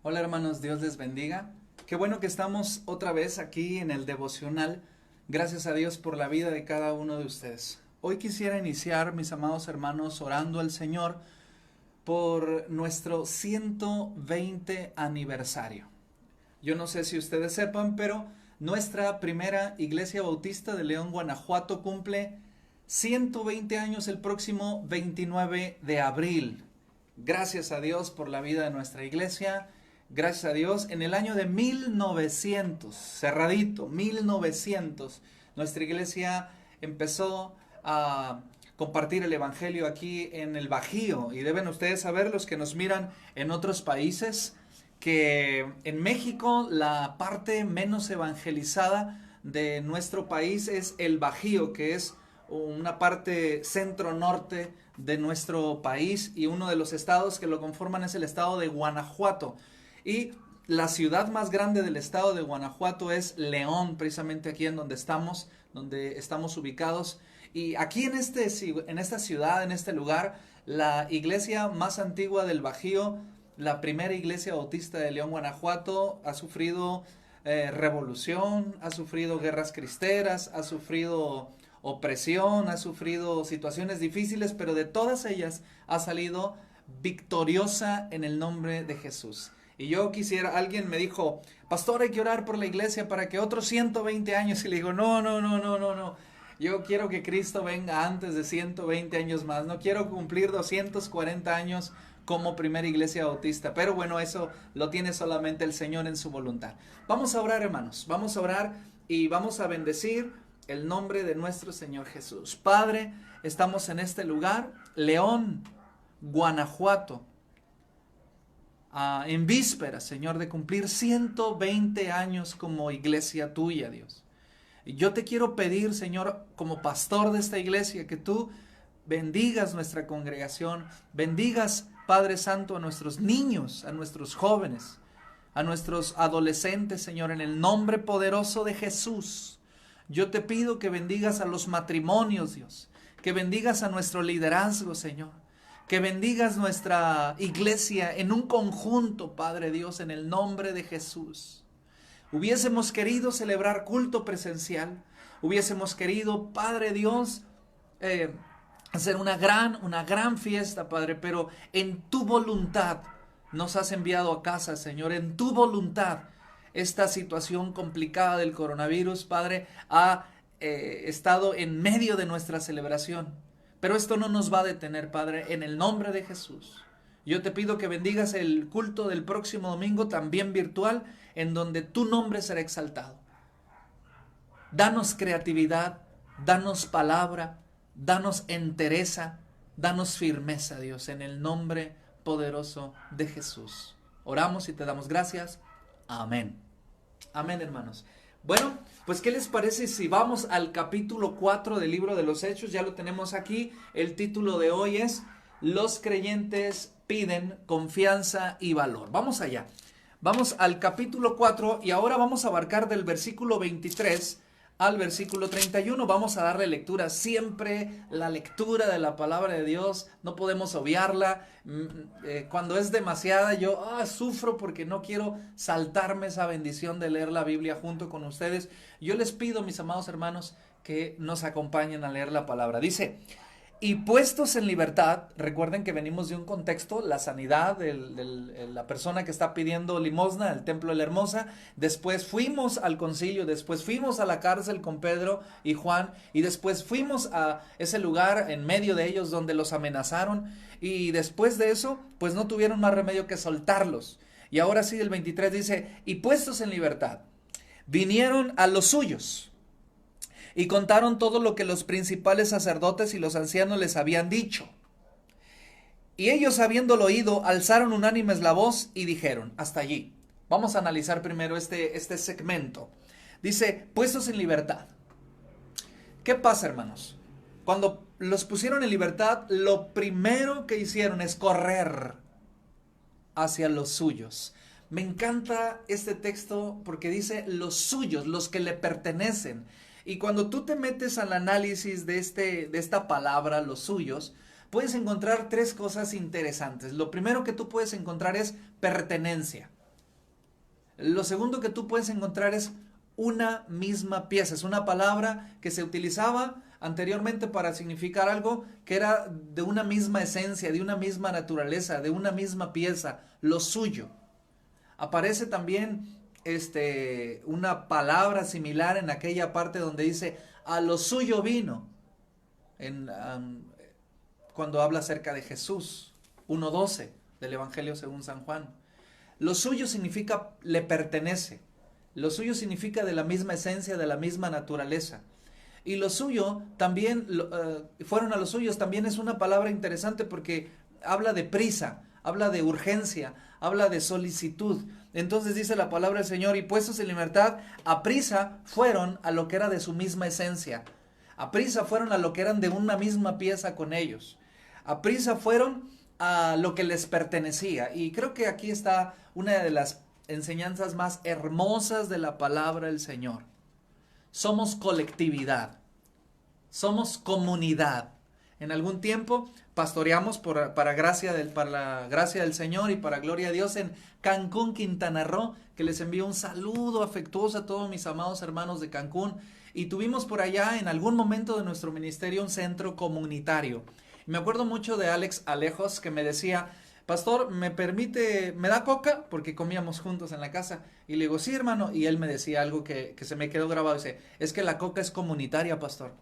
Hola hermanos, Dios les bendiga. Qué bueno que estamos otra vez aquí en el devocional. Gracias a Dios por la vida de cada uno de ustedes. Hoy quisiera iniciar, mis amados hermanos, orando al Señor por nuestro 120 aniversario. Yo no sé si ustedes sepan, pero nuestra primera iglesia bautista de León, Guanajuato, cumple 120 años el próximo 29 de abril. Gracias a Dios por la vida de nuestra iglesia. Gracias a Dios, en el año de 1900, cerradito, 1900, nuestra iglesia empezó a compartir el evangelio aquí en el Bajío. Y deben ustedes saber, los que nos miran en otros países, que en México la parte menos evangelizada de nuestro país es el Bajío, que es una parte centro-norte de nuestro país, y uno de los estados que lo conforman es el estado de Guanajuato. Y la ciudad más grande del estado de Guanajuato es León, precisamente aquí en donde estamos ubicados. Y aquí en esta ciudad, en este lugar, la iglesia más antigua del Bajío, la primera iglesia bautista de León, Guanajuato, ha sufrido revolución, ha sufrido guerras cristeras, ha sufrido opresión, ha sufrido situaciones difíciles, pero de todas ellas ha salido victoriosa en el nombre de Jesús. Y yo quisiera, alguien me dijo, pastor, hay que orar por la iglesia para que otros 120 años. Y le digo, no. Yo quiero que Cristo venga antes de 120 años más. No quiero cumplir 240 años como primera iglesia bautista. Pero bueno, eso lo tiene solamente el Señor en su voluntad. Vamos a orar, hermanos. Vamos a orar y vamos a bendecir el nombre de nuestro Señor Jesús. Padre, estamos en este lugar, León, Guanajuato, en vísperas, Señor, de cumplir 120 años como iglesia tuya, Dios. Y yo te quiero pedir, Señor, como pastor de esta iglesia, que tú bendigas nuestra congregación, bendigas, Padre Santo, a nuestros niños, a nuestros jóvenes, a nuestros adolescentes, Señor, en el nombre poderoso de Jesús. Yo te pido que bendigas a los matrimonios, Dios, que bendigas a nuestro liderazgo, Señor, que bendigas nuestra iglesia en un conjunto, Padre Dios, en el nombre de Jesús. Hubiésemos querido celebrar culto presencial, hubiésemos querido, Padre Dios, hacer una gran fiesta, Padre, pero en tu voluntad nos has enviado a casa, Señor, en tu voluntad. Esta situación complicada del coronavirus, Padre, ha estado en medio de nuestra celebración. Pero esto no nos va a detener, Padre, en el nombre de Jesús. Yo te pido que bendigas el culto del próximo domingo, también virtual, en donde tu nombre será exaltado. Danos creatividad, danos palabra, danos entereza, danos firmeza, Dios, en el nombre poderoso de Jesús. Oramos y te damos gracias. Amén. Amén, hermanos. Bueno, pues ¿qué les parece si vamos al capítulo 4 del libro de los Hechos? Ya lo tenemos aquí. El título de hoy es Los creyentes piden confianza y valor. Vamos allá. Vamos al capítulo 4 y ahora vamos a abarcar del versículo 23 al versículo 31. Vamos a darle lectura. Siempre la lectura de la palabra de Dios no podemos obviarla. Cuando es demasiada yo sufro porque no quiero saltarme esa bendición de leer la Biblia junto con ustedes. Yo les pido, mis amados hermanos, que nos acompañen a leer la palabra. Dice: y puestos en libertad, recuerden que venimos de un contexto, la sanidad de la persona que está pidiendo limosna al templo de la Hermosa. Después fuimos al concilio, después fuimos a la cárcel con Pedro y Juan, y después fuimos a ese lugar en medio de ellos donde los amenazaron, y después de eso, pues no tuvieron más remedio que soltarlos. Y ahora sí, el 23 dice: y puestos en libertad, vinieron a los suyos y contaron todo lo que los principales sacerdotes y los ancianos les habían dicho. Y ellos, habiéndolo oído, alzaron unánimes la voz y dijeron, hasta allí. Vamos a analizar primero este segmento. Dice, puestos en libertad. ¿Qué pasa, hermanos? Cuando los pusieron en libertad, lo primero que hicieron es correr hacia los suyos. Me encanta este texto porque dice los suyos, los que le pertenecen. Y cuando tú te metes al análisis de esta palabra, los suyos, puedes encontrar tres cosas interesantes. Lo primero que tú puedes encontrar es pertenencia. Lo segundo que tú puedes encontrar es una misma pieza. Es una palabra que se utilizaba anteriormente para significar algo que era de una misma esencia, de una misma naturaleza, de una misma pieza, lo suyo. Aparece también una palabra similar en aquella parte donde dice a lo suyo vino, cuando habla acerca de Jesús, 1:12 del Evangelio según San Juan. Lo suyo significa le pertenece, lo suyo significa de la misma esencia, de la misma naturaleza. Y lo suyo también, fueron a los suyos, también es una palabra interesante porque habla de prisa, habla de urgencia, habla de solicitud. Entonces dice la palabra del Señor, y puestos en libertad, a prisa fueron a lo que era de su misma esencia. A prisa fueron a lo que eran de una misma pieza con ellos. A prisa fueron a lo que les pertenecía. Y creo que aquí está una de las enseñanzas más hermosas de la palabra del Señor. Somos colectividad, somos comunidad. En algún tiempo pastoreamos para la gracia del Señor y para gloria a Dios en Cancún, Quintana Roo, que les envío un saludo afectuoso a todos mis amados hermanos de Cancún. Y tuvimos por allá en algún momento de nuestro ministerio un centro comunitario. Me acuerdo mucho de Alex Alejos que me decía, pastor, ¿me da coca? Porque comíamos juntos en la casa. Y le digo, sí, hermano. Y él me decía algo que se me quedó grabado. Dice, es que la coca es comunitaria, pastor.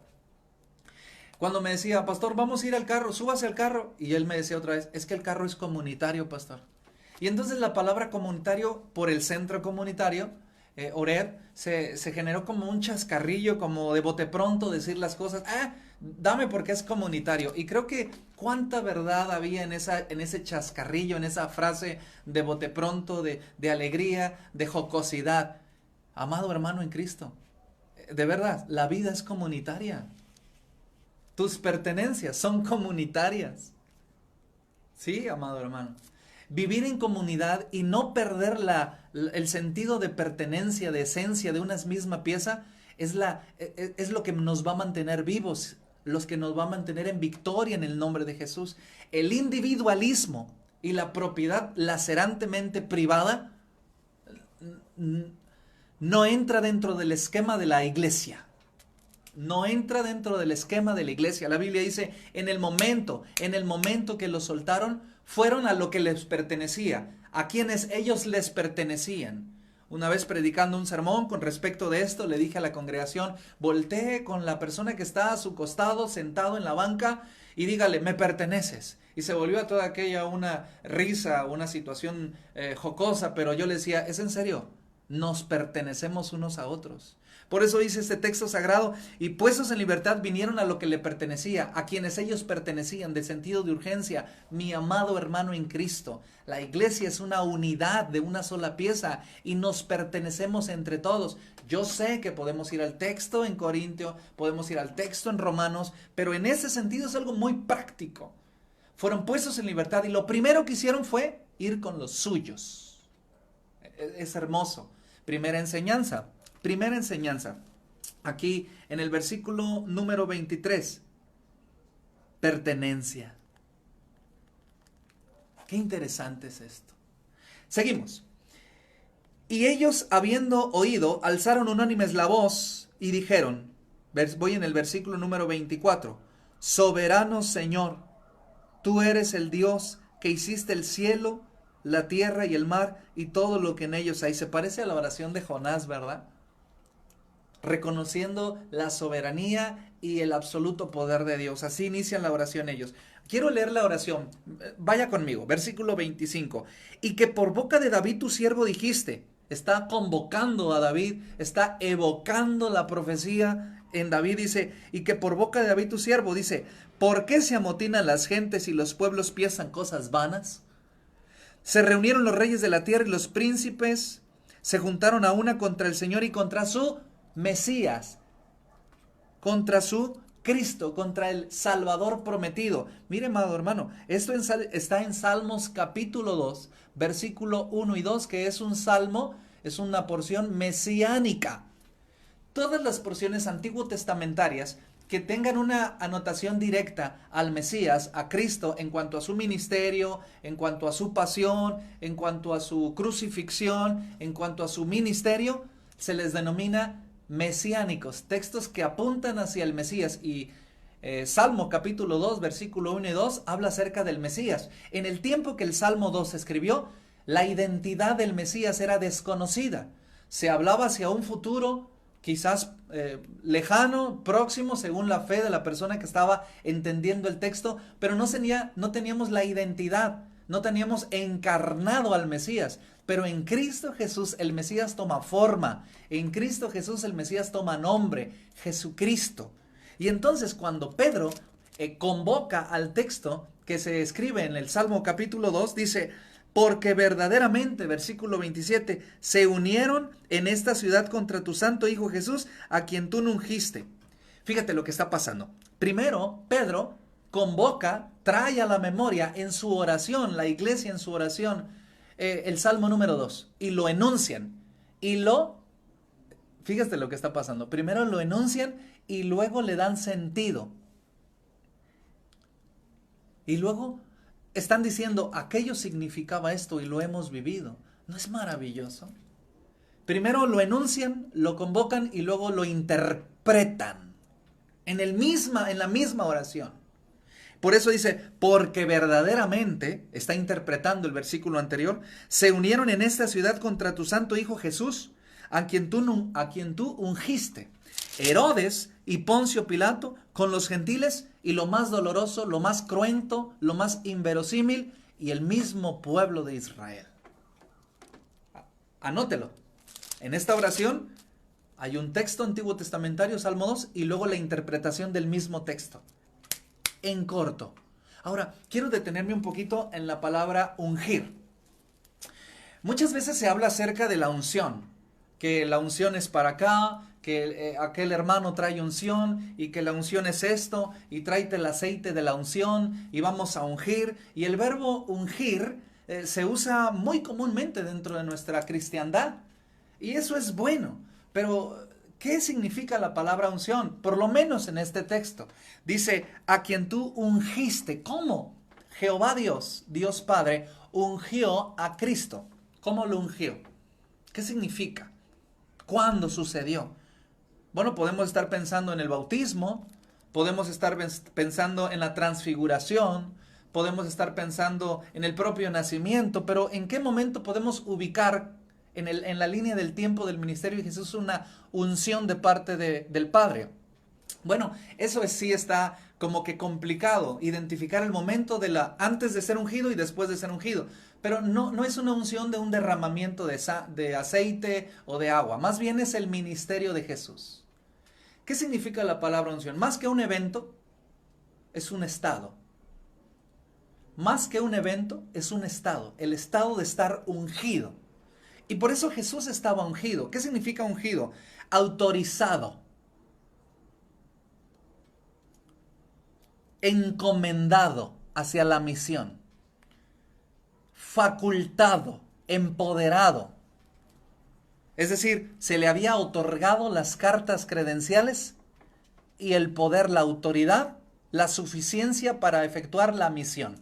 Cuando me decía, pastor, vamos a ir al carro, súbase al carro. Y él me decía otra vez, es que el carro es comunitario, pastor. Y entonces la palabra comunitario por el centro comunitario, Orer, se generó como un chascarrillo, como de bote pronto decir las cosas. Dame porque es comunitario. Y creo que cuánta verdad había en ese chascarrillo, en esa frase de bote pronto, de alegría, de jocosidad. Amado hermano en Cristo, de verdad, la vida es comunitaria. Tus pertenencias son comunitarias. Sí, amado hermano. Vivir en comunidad y no perder el sentido de pertenencia, de esencia de una misma pieza, es lo que nos va a mantener vivos, los que nos va a mantener en victoria en el nombre de Jesús. El individualismo y la propiedad lacerantemente privada no entra dentro del esquema de la iglesia. No entra dentro del esquema de la iglesia. La Biblia dice, en el momento que los soltaron, fueron a lo que les pertenecía, a quienes ellos les pertenecían. Una vez predicando un sermón con respecto de esto, le dije a la congregación, voltee con la persona que está a su costado, sentado en la banca, y dígale, me perteneces. Y se volvió a toda aquella una risa, una situación jocosa, pero yo le decía, ¿es en serio? Nos pertenecemos unos a otros. Por eso dice este texto sagrado, y puestos en libertad vinieron a lo que le pertenecía, a quienes ellos pertenecían, de sentido de urgencia, mi amado hermano en Cristo. La iglesia es una unidad de una sola pieza y nos pertenecemos entre todos. Yo sé que podemos ir al texto en Corintio, podemos ir al texto en Romanos, pero en ese sentido es algo muy práctico. Fueron puestos en libertad y lo primero que hicieron fue ir con los suyos. Es hermoso. Primera enseñanza. Aquí en el versículo número 23. Pertenencia. Qué interesante es esto. Seguimos. Y ellos, habiendo oído, alzaron unánimes la voz y dijeron, voy en el versículo número 24, soberano Señor, tú eres el Dios que hiciste el cielo, la tierra y el mar y todo lo que en ellos hay. Se parece a la oración de Jonás, ¿verdad? Reconociendo la soberanía y el absoluto poder de Dios. Así inician la oración ellos. Quiero leer la oración. Vaya conmigo. Versículo 25. Y que por boca de David tu siervo dijiste. Está convocando a David. Está evocando la profecía en David. Dice, y que por boca de David tu siervo dice, ¿por qué se amotinan las gentes y los pueblos piensan cosas vanas? Se reunieron los reyes de la tierra y los príncipes se juntaron a una contra el Señor y contra su Mesías, contra su Cristo, contra el Salvador prometido. Mire, amado hermano, esto está en Salmos capítulo 2, versículo 1 y 2, que es un salmo, es una porción mesiánica. Todas las porciones antiguo testamentarias que tengan una anotación directa al Mesías, a Cristo, en cuanto a su ministerio, en cuanto a su pasión, en cuanto a su crucifixión, en cuanto a su ministerio, se les denomina mesiánicos, textos que apuntan hacia el Mesías. Y Salmo capítulo 2, versículo 1 y 2 habla acerca del Mesías. En el tiempo que el Salmo 2 se escribió, la identidad del Mesías era desconocida. Se hablaba hacia un futuro quizás lejano, próximo, según la fe de la persona que estaba entendiendo el texto, pero no teníamos la identidad, no teníamos encarnado al Mesías. Pero en Cristo Jesús el Mesías toma forma, en Cristo Jesús el Mesías toma nombre, Jesucristo. Y entonces cuando Pedro convoca al texto que se escribe en el Salmo capítulo 2, dice: porque verdaderamente, versículo 27, se unieron en esta ciudad contra tu santo Hijo Jesús, a quien tú no ungiste. Fíjate lo que está pasando. Primero, Pedro convoca, trae a la memoria en su oración, la iglesia en su oración, el Salmo número 2, y lo enuncian. Fíjate lo que está pasando. Primero lo enuncian y luego le dan sentido. Y luego están diciendo, aquello significaba esto y lo hemos vivido. ¿No es maravilloso? Primero lo enuncian, lo convocan y luego lo interpretan en la misma oración. Por eso dice, porque verdaderamente, está interpretando el versículo anterior, se unieron en esta ciudad contra tu santo Hijo Jesús, a quien tú ungiste. Herodes y Poncio Pilato con los gentiles, y lo más doloroso, lo más cruento, lo más inverosímil, y el mismo pueblo de Israel. Anótelo. En esta oración hay un texto antiguo testamentario, Salmo 2, y luego la interpretación del mismo texto. En corto. Ahora, quiero detenerme un poquito en la palabra ungir. Muchas veces se habla acerca de la unción, que la unción es para acá, que aquel hermano trae unción y que la unción es esto, y tráete el aceite de la unción y vamos a ungir. Y el verbo ungir se usa muy comúnmente dentro de nuestra cristiandad, y eso es bueno, pero ¿qué significa la palabra unción? Por lo menos en este texto. Dice, a quien tú ungiste. ¿Cómo? Jehová Dios, Dios Padre, ungió a Cristo. ¿Cómo lo ungió? ¿Qué significa? ¿Cuándo sucedió? Bueno, podemos estar pensando en el bautismo, podemos estar pensando en la transfiguración, podemos estar pensando en el propio nacimiento, pero ¿en qué momento podemos ubicar en la línea del tiempo del ministerio de Jesús una unción de parte del Padre? Bueno, eso sí está como que complicado, identificar el momento antes de ser ungido y después de ser ungido. Pero no es una unción de un derramamiento de aceite o de agua, más bien es el ministerio de Jesús. ¿Qué significa la palabra unción? Más que un evento, es un estado. Más que un evento, es un estado, el estado de estar ungido. Y por eso Jesús estaba ungido. ¿Qué significa ungido? Autorizado, encomendado hacia la misión, facultado, empoderado. Es decir, se le había otorgado las cartas credenciales y el poder, la autoridad, la suficiencia para efectuar la misión.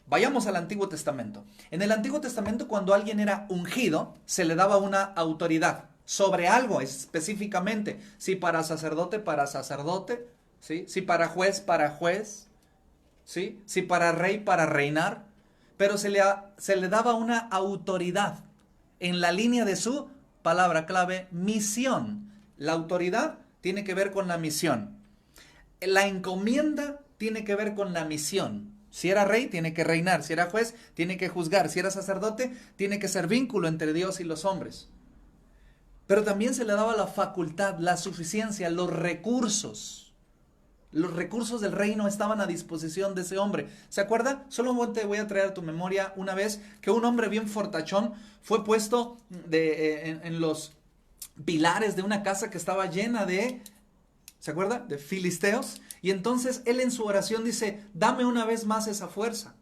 Vayamos al Antiguo Testamento. En el Antiguo Testamento, cuando alguien era ungido, se le daba una autoridad sobre algo específicamente. Si para sacerdote, ¿sí? Si para juez, ¿sí? Si para rey, para reinar. Pero se le daba una autoridad en la línea de su palabra clave, misión. La autoridad tiene que ver con la misión. La encomienda tiene que ver con la misión. Si era rey, tiene que reinar. Si era juez, tiene que juzgar. Si era sacerdote, tiene que ser vínculo entre Dios y los hombres. Pero también se le daba la facultad, la suficiencia, los recursos. Los recursos del reino estaban a disposición de ese hombre. ¿Se acuerda? Solo te voy a traer a tu memoria una vez que un hombre bien fortachón fue puesto en los pilares de una casa que estaba llena de, ¿se acuerda? De filisteos. Y entonces él en su oración dice, dame una vez más esa fuerza.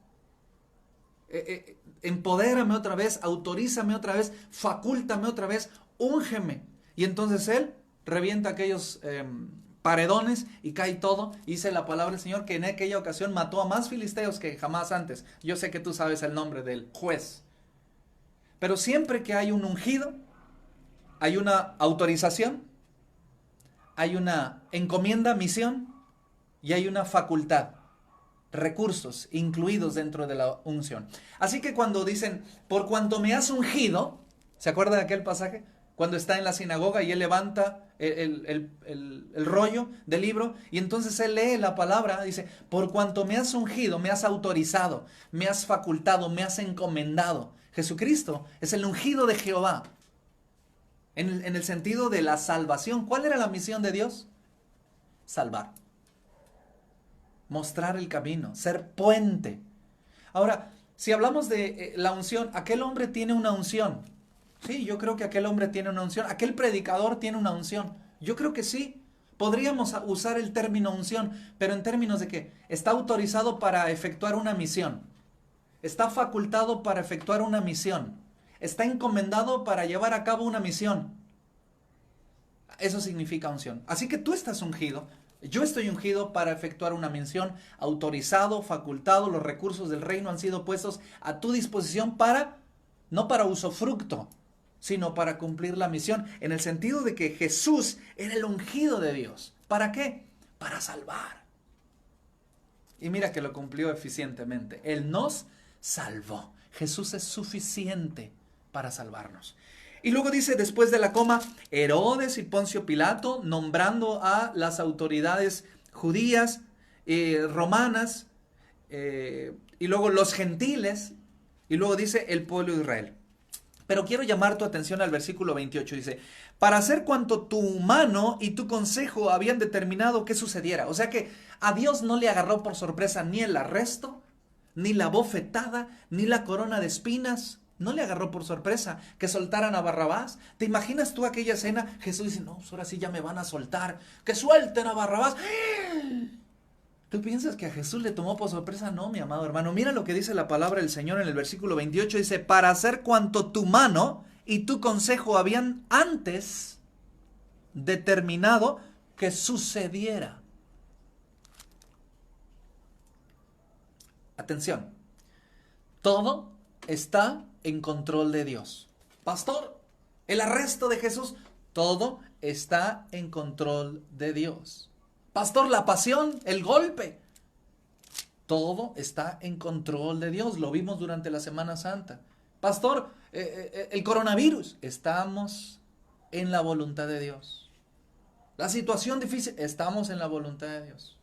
Empodérame otra vez, autorízame otra vez, facúltame otra vez, úngeme. Y entonces él revienta aquellos paredones y cae todo. Dice la palabra del Señor que en aquella ocasión mató a más filisteos que jamás antes. Yo sé que tú sabes el nombre del juez. Pero siempre que hay un ungido, hay una autorización, hay una encomienda, misión y hay una facultad, recursos incluidos dentro de la unción. Así que cuando dicen, por cuanto me has ungido, ¿se acuerda de aquel pasaje? Cuando está en la sinagoga y él levanta el rollo del libro y entonces él lee la palabra, dice, por cuanto me has ungido, me has autorizado, me has facultado, me has encomendado. Jesucristo es el ungido de Jehová. En el sentido de la salvación. ¿Cuál era la misión de Dios? Salvar. Mostrar el camino, ser puente. Ahora, si hablamos de la unción, aquel hombre tiene una unción. Sí, yo creo que aquel hombre tiene una unción. Aquel predicador tiene una unción. Yo creo que sí. Podríamos usar el término unción, pero en términos de que está autorizado para efectuar una misión. Está facultado para efectuar una misión. Está encomendado para llevar a cabo una misión. Eso significa unción. Así que tú estás ungido. Yo estoy ungido para efectuar una misión, autorizado, facultado. Los recursos del reino han sido puestos a tu disposición para, no para usufructo, sino para cumplir la misión. En el sentido de que Jesús era el ungido de Dios. ¿Para qué? Para salvar. Y mira que lo cumplió eficientemente. Él nos salvó. Jesús es suficiente para salvarnos. Y luego dice, después de la coma, Herodes y Poncio Pilato, nombrando a las autoridades judías, romanas, y luego los gentiles, y luego dice el pueblo de Israel. Pero quiero llamar tu atención al versículo 28, dice, para hacer cuanto tu mano y tu consejo habían determinado que sucediera. O sea que a Dios no le agarró por sorpresa ni el arresto, ni la bofetada, ni la corona de espinas. No le agarró por sorpresa que soltaran a Barrabás. ¿Te imaginas tú aquella escena? Jesús dice, no, pues ahora sí ya me van a soltar. ¡Que suelten a Barrabás! ¿Tú piensas que a Jesús le tomó por sorpresa? No, mi amado hermano. Mira lo que dice la palabra del Señor en el versículo 28. Dice, para hacer cuanto tu mano y tu consejo habían antes determinado que sucediera. Atención. Todo está en control de Dios. Pastor, el arresto de Jesús, todo está en control de Dios. Pastor, la pasión, el golpe, todo está en control de Dios. Lo vimos durante la Semana Santa. Pastor, el coronavirus, estamos en la voluntad de Dios. La situación difícil, estamos en la voluntad de Dios.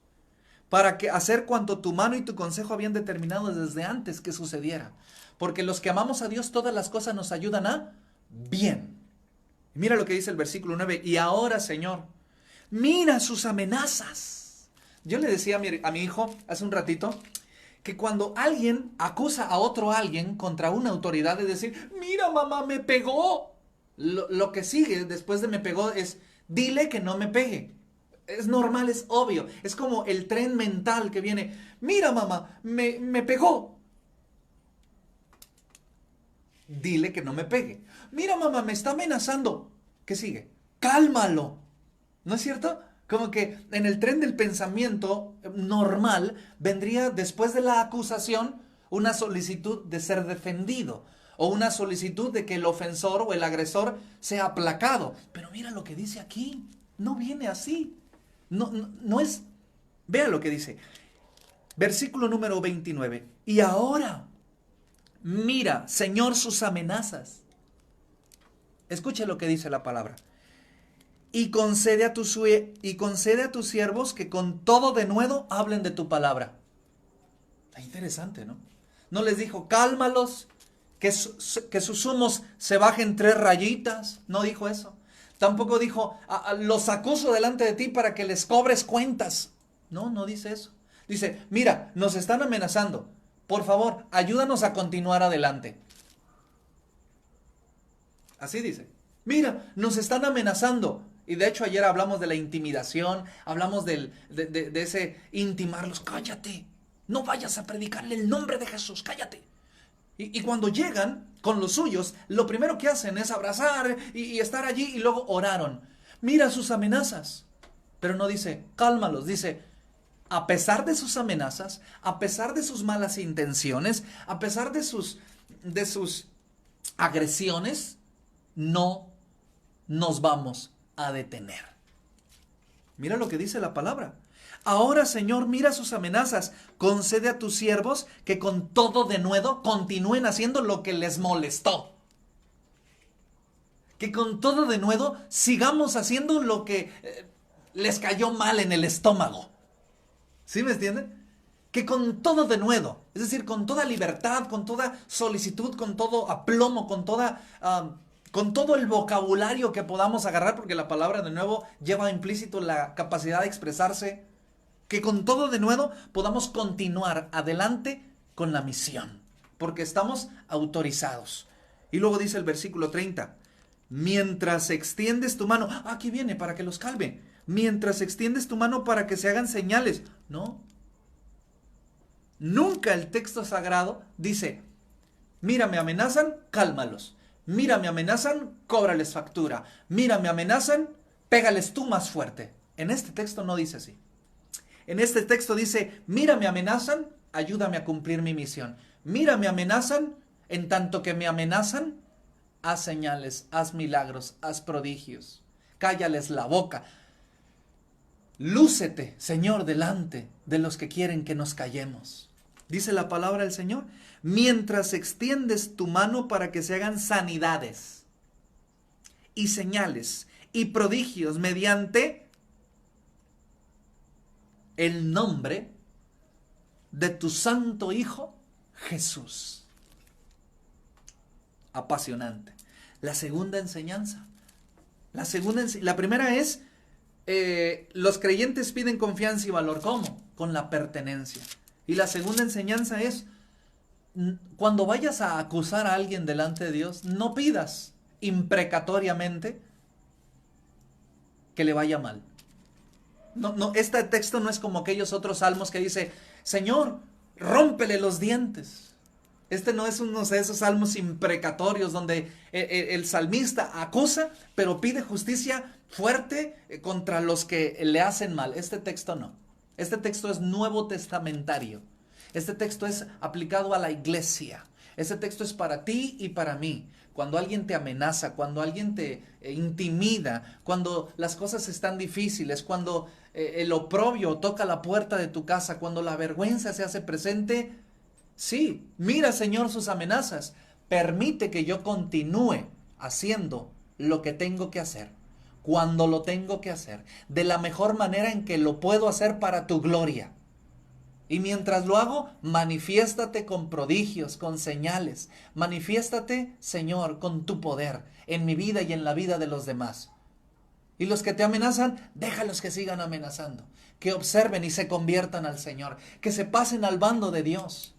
Para que hacer cuanto tu mano y tu consejo habían determinado desde antes que sucediera. Porque los que amamos a Dios, todas las cosas nos ayudan a bien. Mira lo que dice el versículo 9. Y ahora, Señor, mira sus amenazas. Yo le decía a mi hijo hace un ratito que cuando alguien acusa a otro alguien contra una autoridad, es decir, mira mamá, me pegó. Lo que sigue después de me pegó es, dile que no me pegue. Es normal, es obvio. Es como el tren mental que viene, mira mamá, me pegó. Dile que no me pegue. Mira mamá, me está amenazando. ¿Qué sigue? Cálmalo. ¿No es cierto? Como que en el tren del pensamiento normal vendría después de la acusación una solicitud de ser defendido o una solicitud de que el ofensor o el agresor sea aplacado. Pero mira lo que dice aquí. No viene así. No es... Vea lo que dice. Versículo número 29. Y ahora... mira, Señor, sus amenazas. Escuche lo que dice la palabra. Y concede a tus siervos que con todo denuedo hablen de tu palabra. Está interesante, ¿no? No les dijo, cálmalos, que sus humos se bajen 3 rayitas. No dijo eso. Tampoco dijo, los acuso delante de ti para que les cobres cuentas. No dice eso. Dice, mira, nos están amenazando. Por favor, ayúdanos a continuar adelante. Así dice. Mira, nos están amenazando. Y de hecho ayer hablamos de la intimidación, hablamos de ese intimarlos. Cállate, no vayas a predicarle el nombre de Jesús, cállate. Y cuando llegan con los suyos, lo primero que hacen es abrazar y estar allí y luego oraron. Mira sus amenazas. Pero no dice, cálmalos, dice, a pesar de sus amenazas, a pesar de sus malas intenciones, a pesar de sus agresiones, no nos vamos a detener. Mira lo que dice la palabra. Ahora, Señor, mira sus amenazas. Concede a tus siervos que con todo denuedo continúen haciendo lo que les molestó. Que con todo denuedo sigamos haciendo lo que les cayó mal en el estómago. ¿Sí me entienden? Que con todo denuedo, es decir, con toda libertad, con toda solicitud, con todo aplomo, con todo el vocabulario que podamos agarrar, porque la palabra de nuevo lleva implícito la capacidad de expresarse, que con todo denuedo podamos continuar adelante con la misión, porque estamos autorizados. Y luego dice el versículo 30, mientras extiendes tu mano, aquí viene para que los calme, mientras extiendes tu mano para que se hagan señales, ¿no? Nunca el texto sagrado dice, mira, me amenazan, cálmalos. Mira, me amenazan, cóbrales factura. Mira, me amenazan, pégales tú más fuerte. En este texto no dice así. En este texto dice, mira, me amenazan, ayúdame a cumplir mi misión. Mira, me amenazan, en tanto que me amenazan, haz señales, haz milagros, haz prodigios. Cállales la boca. Lúcete, Señor, delante de los que quieren que nos callemos. Dice la palabra del Señor, mientras extiendes tu mano para que se hagan sanidades y señales y prodigios mediante el nombre de tu santo Hijo Jesús. Apasionante. La segunda enseñanza. La primera es, los creyentes piden confianza y valor. ¿Cómo? Con la pertenencia. Y la segunda enseñanza es, cuando vayas a acusar a alguien delante de Dios, no pidas imprecatoriamente que le vaya mal. No, este texto no es como aquellos otros salmos que dice, Señor, rómpele los dientes. Este no es uno de esos salmos imprecatorios donde el salmista acusa, pero pide justicia fuerte contra los que le hacen mal. Este texto no. Este texto es nuevo testamentario. Este texto es aplicado a la iglesia. Este texto es para ti y para mí. Cuando alguien te amenaza, cuando alguien te intimida, cuando las cosas están difíciles, cuando el oprobio toca la puerta de tu casa, cuando la vergüenza se hace presente, sí, mira, Señor, sus amenazas. Permite que yo continúe haciendo lo que tengo que hacer, cuando lo tengo que hacer, de la mejor manera en que lo puedo hacer para tu gloria. Y mientras lo hago, manifiéstate con prodigios, con señales. Manifiéstate, Señor, con tu poder en mi vida y en la vida de los demás. Y los que te amenazan, déjalos que sigan amenazando. Que observen y se conviertan al Señor. Que se pasen al bando de Dios.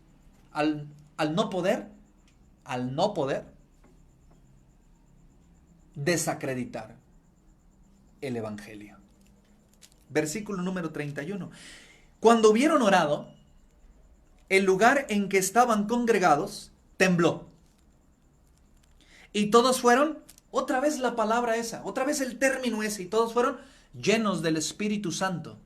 Al no poder desacreditar el Evangelio. Versículo número 31. Cuando hubieron orado, el lugar en que estaban congregados tembló. Y todos fueron, otra vez la palabra esa, otra vez el término ese, y todos fueron llenos del Espíritu Santo.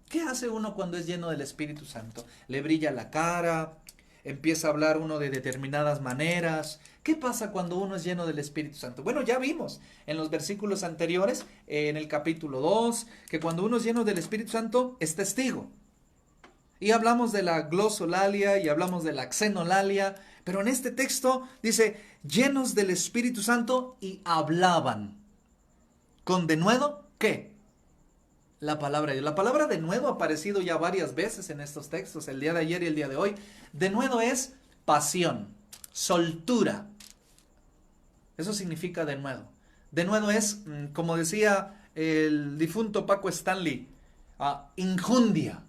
¿Qué hace uno cuando es lleno del Espíritu Santo? Le brilla la cara, empieza a hablar uno de determinadas maneras. ¿Qué pasa cuando uno es lleno del Espíritu Santo? Bueno, ya vimos en los versículos anteriores, en el capítulo 2, que cuando uno es lleno del Espíritu Santo es testigo. Y hablamos de la glosolalia y hablamos de la xenolalia, pero en este texto dice, llenos del Espíritu Santo y hablaban. ¿Con denuedo qué? La palabra de Dios. La palabra denuedo ha aparecido ya varias veces en estos textos, el día de ayer y el día de hoy. Denuedo es pasión, soltura. Eso significa denuedo. Denuedo es, como decía el difunto Paco Stanley, injundia,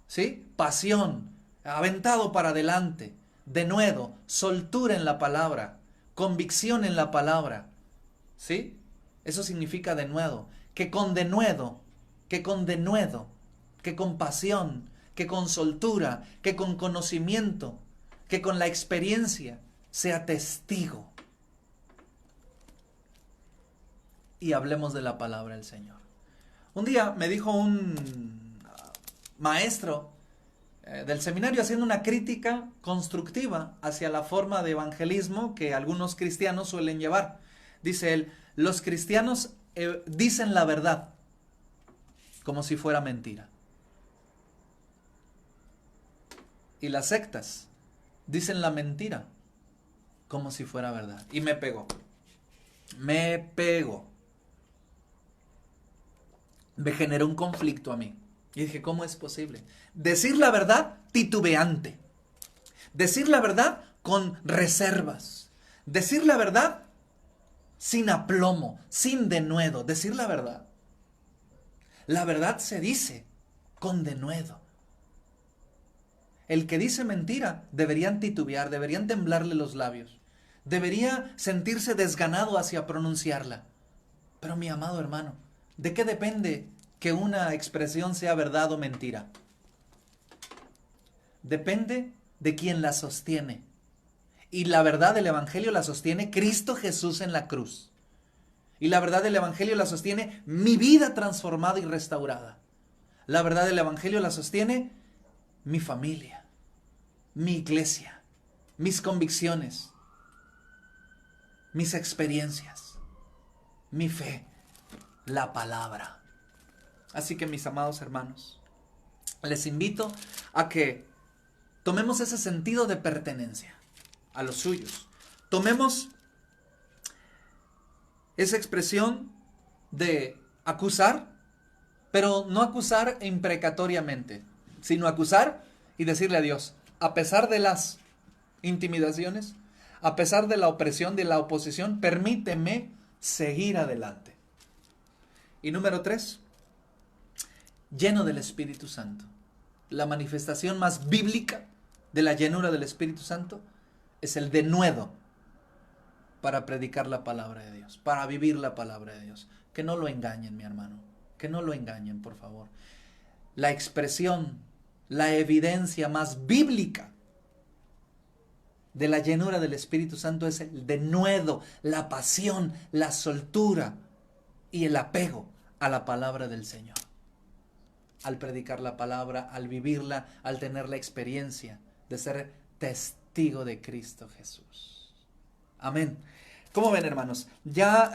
¿sí? Pasión, aventado para adelante. Denuedo, soltura en la palabra, convicción en la palabra, ¿sí? Eso significa denuedo. Que con denuedo, que con pasión, que con soltura, que con conocimiento, que con la experiencia sea testigo. Y hablemos de la palabra del Señor. Un día me dijo un maestro del seminario haciendo una crítica constructiva hacia la forma de evangelismo que algunos cristianos suelen llevar. Dice él, los cristianos dicen la verdad como si fuera mentira. Y las sectas dicen la mentira como si fuera verdad. Y me pegó. Me generó un conflicto a mí. Y dije, ¿cómo es posible? Decir la verdad titubeante. Decir la verdad con reservas. Decir la verdad sin aplomo, sin denuedo. Decir la verdad. La verdad se dice con denuedo. El que dice mentira deberían titubear, deberían temblarle los labios. Debería sentirse desganado hacia pronunciarla. Pero mi amado hermano, ¿de qué depende que una expresión sea verdad o mentira? Depende de quien la sostiene. Y la verdad del Evangelio la sostiene Cristo Jesús en la cruz. Y la verdad del Evangelio la sostiene mi vida transformada y restaurada. La verdad del Evangelio la sostiene mi familia, mi iglesia, mis convicciones, mis experiencias, mi fe, la palabra. Así que mis amados hermanos, les invito a que tomemos ese sentido de pertenencia a los suyos. Tomemos esa expresión de acusar, pero no acusar imprecatoriamente, sino acusar y decirle a Dios, a pesar de las intimidaciones, a pesar de la opresión, de la oposición, permíteme seguir adelante. Y número 3, lleno del Espíritu Santo. La manifestación más bíblica de la llenura del Espíritu Santo es el denuedo para predicar la palabra de Dios, para vivir la palabra de Dios. Que no lo engañen, mi hermano, que no lo engañen, por favor. La expresión, la evidencia más bíblica de la llenura del Espíritu Santo es el denuedo, la pasión, la soltura y el apego a la palabra del Señor. Al predicar la palabra, al vivirla, al tener la experiencia de ser testigo de Cristo Jesús. Amén. ¿Cómo ven, hermanos? Ya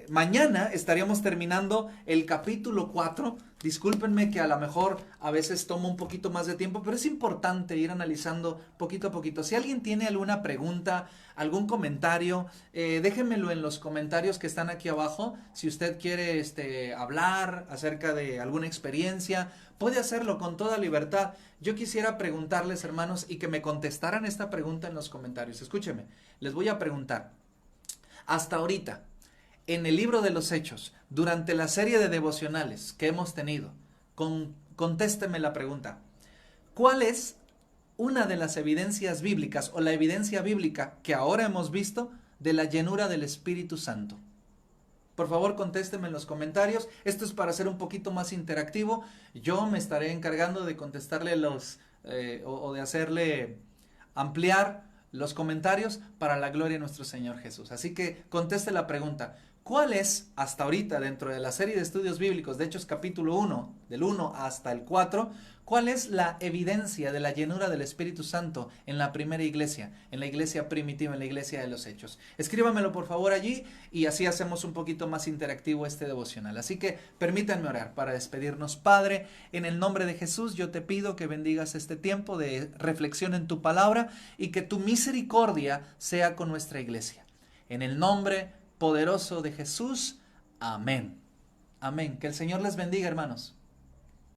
mañana estaríamos terminando el capítulo 4. Discúlpenme que a lo mejor a veces tomo un poquito más de tiempo, pero es importante ir analizando poquito a poquito. Si alguien tiene alguna pregunta, algún comentario, déjenmelo en los comentarios que están aquí abajo. Si usted quiere hablar acerca de alguna experiencia, puede hacerlo con toda libertad. Yo quisiera preguntarles, hermanos, y que me contestaran esta pregunta en los comentarios. Escúcheme, les voy a preguntar. Hasta ahorita, en el libro de los Hechos, durante la serie de devocionales que hemos tenido, contésteme la pregunta. ¿Cuál es una de las evidencias bíblicas o la evidencia bíblica que ahora hemos visto de la llenura del Espíritu Santo? Por favor, contésteme en los comentarios. Esto es para hacer un poquito más interactivo. Yo me estaré encargando de contestarle o de hacerle ampliar los comentarios para la gloria de nuestro Señor Jesús. Así que conteste la pregunta. ¿Cuál es, hasta ahorita, dentro de la serie de estudios bíblicos de Hechos capítulo 1, del 1 hasta el 4, cuál es la evidencia de la llenura del Espíritu Santo en la primera iglesia, en la iglesia primitiva, en la iglesia de los Hechos? Escríbamelo por favor allí y así hacemos un poquito más interactivo este devocional. Así que permítanme orar para despedirnos. Padre, en el nombre de Jesús yo te pido que bendigas este tiempo de reflexión en tu palabra y que tu misericordia sea con nuestra iglesia. En el nombre poderoso de Jesús. Amén. Amén. Que el Señor les bendiga, hermanos.